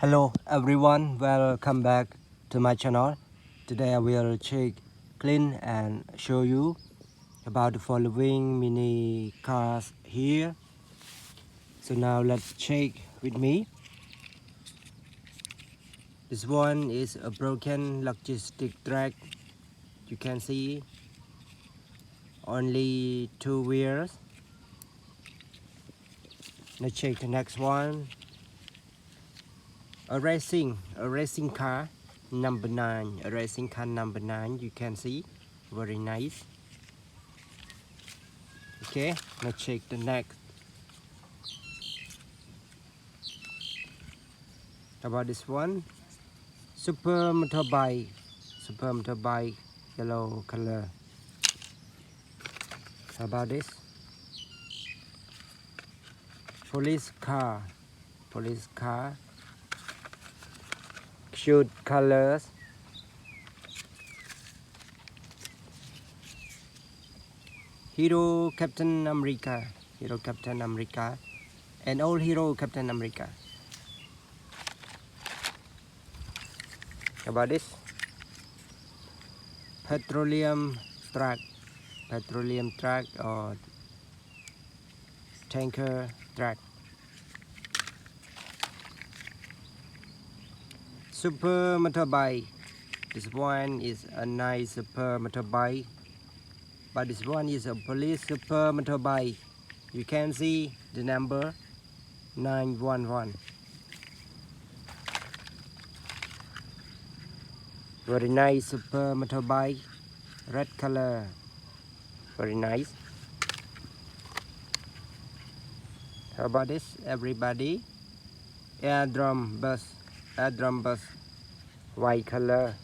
Hello everyone, welcome back to my channel. Today I will check, clean and show you about the following mini cars here. So now let's check with me. This one is a broken logistic track. You can see only 2 wheels. Let's check the next one. A racing car number 9. A racing car number 9. You can see, very nice. Okay, let's check the next. How about this one? Super motorbike, yellow color. How about this? Police car, cute colors. Hero Captain America, and all hero Captain America. How about this? Petroleum truck or tanker truck. Super motorbike. This one is a nice super motorbike, but this one is a police super motorbike. You can see the number 911. Very nice super motorbike, red color, very nice. How about this, everybody? Airdrum bus, white color,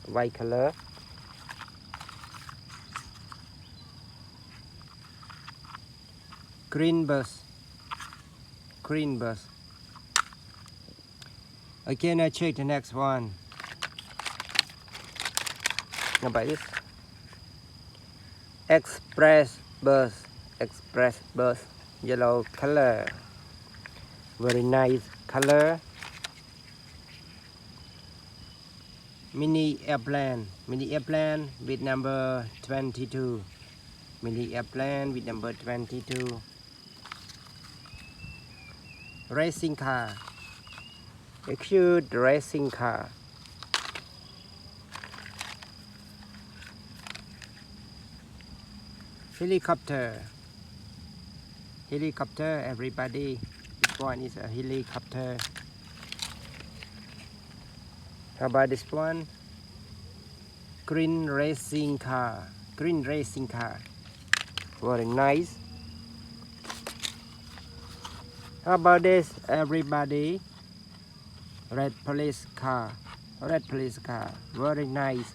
white color. Green bus. Okay, now check the next one. How about this? Express bus, yellow color, very nice color. Mini airplane with number 22. Racing car, a cute racing car. Helicopter, everybody. This one is a helicopter. How about this one? Green racing car, very nice. How about this, everybody? Red police car, very nice.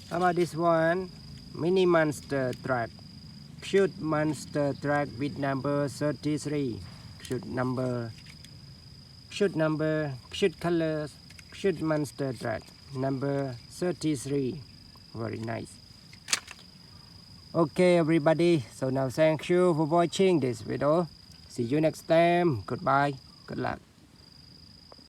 How about this one? Mini monster truck, cute monster truck with number 33. Cute colors, cute monster truck, number 33. Very nice. Okay, everybody. So now thank you for watching this video. See you next time. Goodbye. Good luck.